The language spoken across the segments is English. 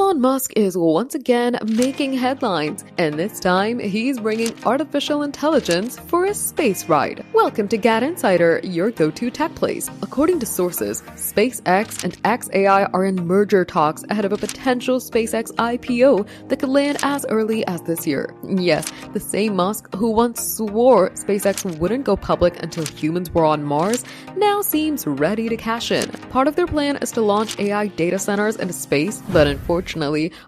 Elon Musk is once again making headlines, and this time he's bringing artificial intelligence for a space ride. Welcome to GadInsider, your go-to tech place. According to sources, SpaceX and xAI are in merger talks ahead of a potential SpaceX IPO that could land as early as this year. Yes, the same Musk who once swore SpaceX wouldn't go public until humans were on Mars now seems ready to cash in. Part of their plan is to launch AI data centers into space, but unfortunately,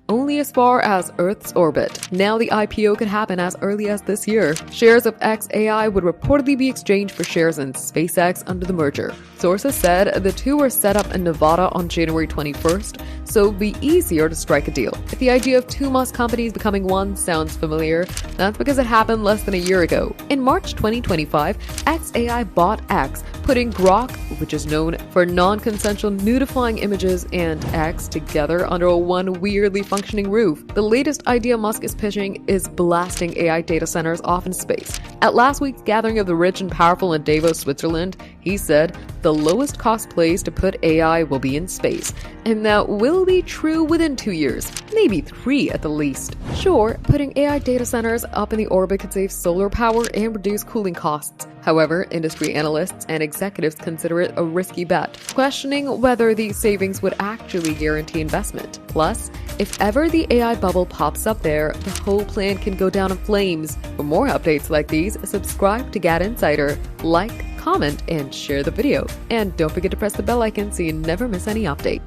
only as far as Earth's orbit. Now the IPO could happen as early as this year. Shares of xAI would reportedly be exchanged for shares in SpaceX under the merger. Sources said the two were set up in Nevada on January 21st, so it'd be easier to strike a deal. If the idea of two Musk companies becoming one sounds familiar, that's because it happened less than a year ago. In March 2025, xAI bought X, putting Grok, which is known for non-consensual nudifying images, and X together under one weirdly functioning roof. The latest idea Musk is pitching is blasting AI data centers off in space. At last week's gathering of the rich and powerful in Davos, Switzerland, he said the lowest cost place to put AI will be in space, and that will be true within 2 years, maybe 3 at the least. Sure, putting AI data centers up in the orbit could save solar power and reduce cooling costs. However, industry analysts and executives consider it a risky bet, questioning whether these savings would actually guarantee investment. Plus, if ever the AI bubble pops up there, the whole plan can go down in flames. For more updates like these, subscribe to GadInsider, like, comment, and share the video. And don't forget to press the bell icon so you never miss any update.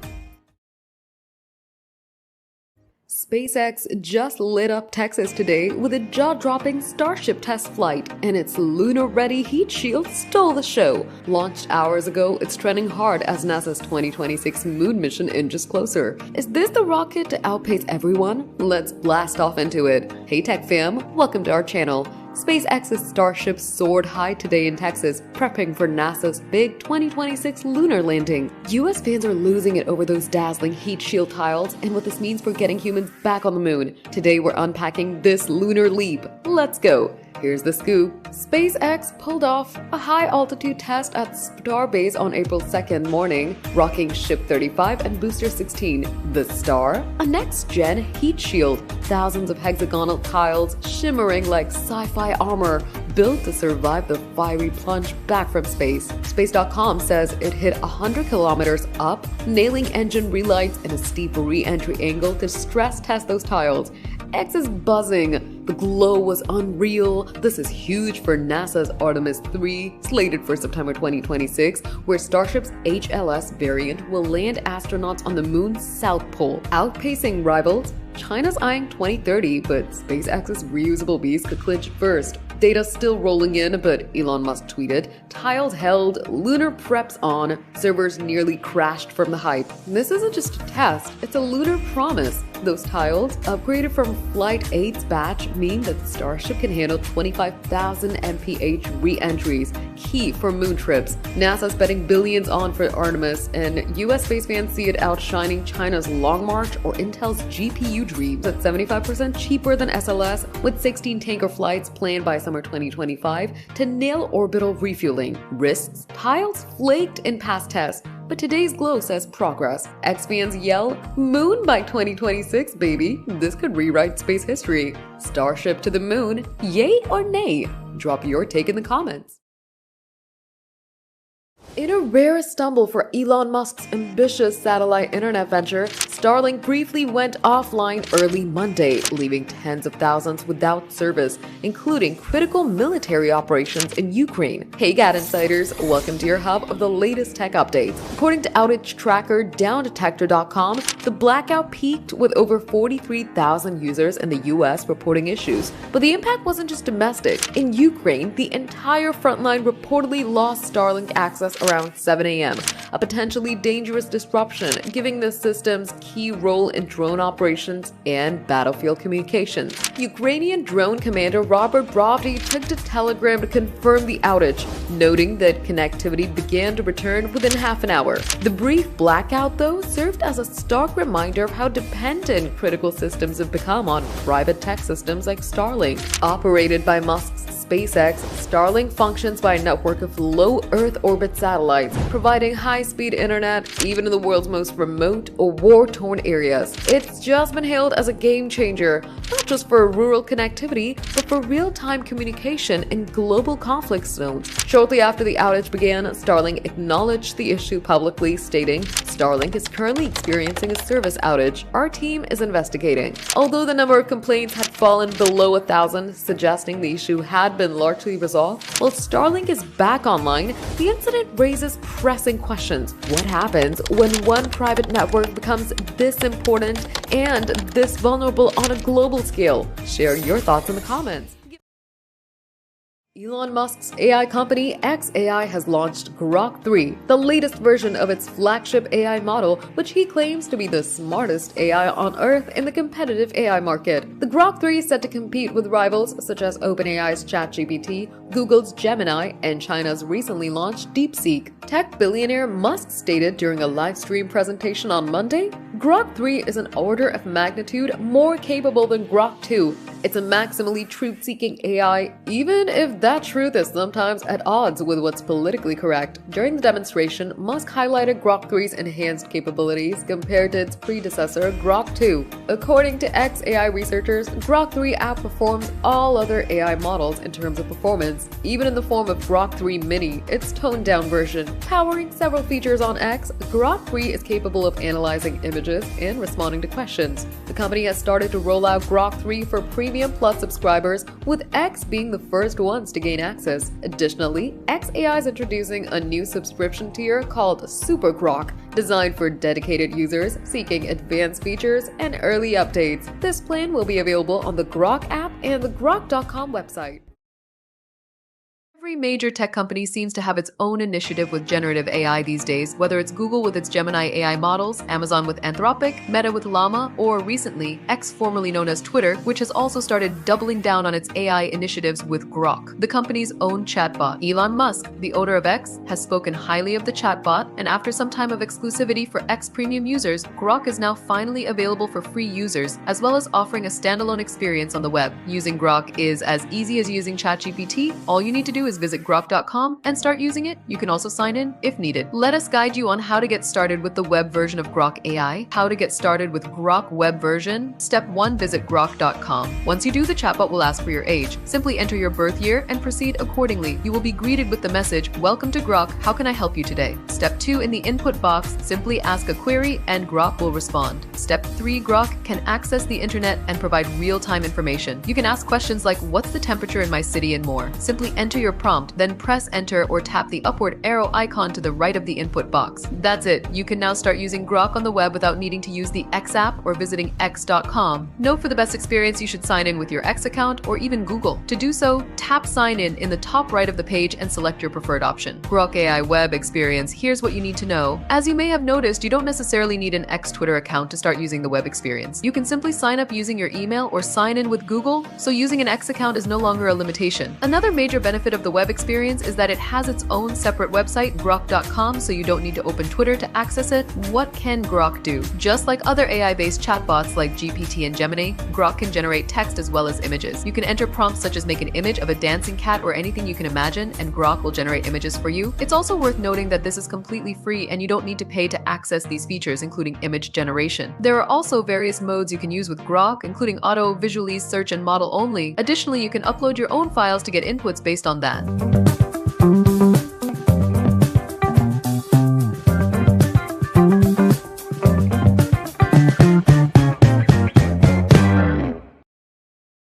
SpaceX just lit up Texas today with a jaw-dropping Starship test flight, and its lunar-ready heat shield stole the show. Launched hours ago, it's trending hard as NASA's 2026 moon mission inches closer. Is this the rocket to outpace everyone? Let's blast off into it. Hey Tech fam, welcome to our channel. SpaceX's Starship soared high today in Texas, prepping for NASA's big 2026 lunar landing. US fans are losing it over those dazzling heat shield tiles and what this means for getting humans back on the moon. Today we're unpacking this lunar leap. Let's go! Here's the scoop. SpaceX pulled off a high-altitude test at Starbase on April 2nd morning, rocking Ship 35 and Booster 16. The Star? A next-gen heat shield. Thousands of hexagonal tiles shimmering like sci-fi armor, built to survive the fiery plunge back from space. Space.com says it hit 100 kilometers up, nailing engine relights and a steep re-entry angle to stress test those tiles. X is buzzing. The glow was unreal. This is huge for NASA's Artemis 3, slated for September 2026, where Starship's HLS variant will land astronauts on the moon's south pole. Outpacing rivals, China's eyeing 2030, but SpaceX's reusable beast could clinch first. Data still rolling in, but Elon Musk tweeted, "Tiles held, lunar preps on, servers nearly crashed from the hype." This isn't just a test, it's a lunar promise. Those tiles, upgraded from Flight 8's batch, mean that the Starship can handle 25,000 mph re-entries, key for moon trips. NASA's betting billions on for Artemis, and US space fans see it outshining China's Long March or Intel's GPU dreams at 75% cheaper than SLS, with 16 tanker flights planned by summer 2025 to nail orbital refueling. Risks? Tiles flaked in past tests, but today's glow says progress. X fans yell, "Moon by 2026, baby." This could rewrite space history. Starship to the moon, yay or nay? Drop your take in the comments. In a rare stumble for Elon Musk's ambitious satellite internet venture, Starlink briefly went offline early Monday, leaving tens of thousands without service, including critical military operations in Ukraine. Hey GadInsiders, welcome to your hub of the latest tech updates. According to outage tracker downdetector.com, the blackout peaked with over 43,000 users in the US reporting issues. But the impact wasn't just domestic. In Ukraine, the entire frontline reportedly lost Starlink access around 7 a.m., a potentially dangerous disruption, giving the system's key role in drone operations and battlefield communications. Ukrainian drone commander Robert Brovdy took to Telegram to confirm the outage, noting that connectivity began to return within half an hour. The brief blackout, though, served as a stark reminder of how dependent critical systems have become on private tech systems like Starlink. Operated by Musk's SpaceX, Starlink functions by a network of low Earth orbit satellites, providing high-speed internet even in the world's most remote or war-torn areas. It's just been hailed as a game changer, not just for rural connectivity, but for real-time communication in global conflict zones. Shortly after the outage began, Starlink acknowledged the issue publicly, stating, "Starlink is currently experiencing a service outage. Our team is investigating." Although the number of complaints had fallen below 1,000, suggesting the issue had been largely resolved, while Starlink is back online, the incident raises pressing questions. What happens when one private network becomes this important and this vulnerable on a global scale? Share your thoughts in the comments. Elon Musk's AI company xAI has launched Grok 3, the latest version of its flagship AI model, which he claims to be the smartest AI on Earth in the competitive AI market. The Grok 3 is set to compete with rivals such as OpenAI's ChatGPT, Google's Gemini, and China's recently launched DeepSeek. Tech billionaire Musk stated during a live stream presentation on Monday, "Grok 3 is an order of magnitude more capable than Grok 2. It's a maximally truth-seeking AI, even if that truth is sometimes at odds with what's politically correct." During the demonstration, Musk highlighted Grok 3's enhanced capabilities compared to its predecessor, Grok 2. According to xAI researchers, Grok 3 outperforms all other AI models in terms of performance, even in the form of Grok 3 Mini, its toned-down version. Powering several features on X, Grok 3 is capable of analyzing images and responding to questions. The company has started to roll out Grok 3 for Premium Plus subscribers, with X being the first ones to gain access. Additionally, xAI is introducing a new subscription tier called Super Grok, designed for dedicated users seeking advanced features and early updates. This plan will be available on the Grok app and the Grok.com website. Every major tech company seems to have its own initiative with generative AI these days, whether it's Google with its Gemini AI models, Amazon with Anthropic, Meta with Llama, or recently, X, formerly known as Twitter, which has also started doubling down on its AI initiatives with Grok, the company's own chatbot. Elon Musk, the owner of X, has spoken highly of the chatbot, and after some time of exclusivity for X premium users, Grok is now finally available for free users, as well as offering a standalone experience on the web. Using Grok is as easy as using ChatGPT. All you need to do is visit Grok.com and start using it. You can also sign in if needed. Let us guide you on how to get started with the web version of Grok AI. How to get started with Grok web version. Step 1, visit Grok.com. Once you do, the chatbot will ask for your age. Simply enter your birth year and proceed accordingly. You will be greeted with the message, "Welcome to Grok, how can I help you today?" Step 2, in the input box, simply ask a query and Grok will respond. Step 3, Grok can access the internet and provide real-time information. You can ask questions like, "What's the temperature in my city?" and more. Simply enter your prompt, then press enter or tap the upward arrow icon to the right of the input box. That's it. You can now start using Grok on the web without needing to use the X app or visiting X.com. Note, for the best experience, you should sign in with your X account or even Google. To do so, tap sign in the top right of the page and select your preferred option. Grok AI web experience. Here's what you need to know. As you may have noticed, you don't necessarily need an X Twitter account to start using the web experience. You can simply sign up using your email or sign in with Google, so using an X account is no longer a limitation. Another major benefit of the web experience is that it has its own separate website, Grok.com, so you don't need to open Twitter to access it. What can Grok do? Just like other AI-based chatbots like GPT and Gemini, Grok can generate text as well as images. You can enter prompts such as make an image of a dancing cat or anything you can imagine, and Grok will generate images for you. It's also worth noting that this is completely free and you don't need to pay to access these features, including image generation. There are also various modes you can use with Grok, including auto, visualize, search, and model only. Additionally, you can upload your own files to get inputs based on that.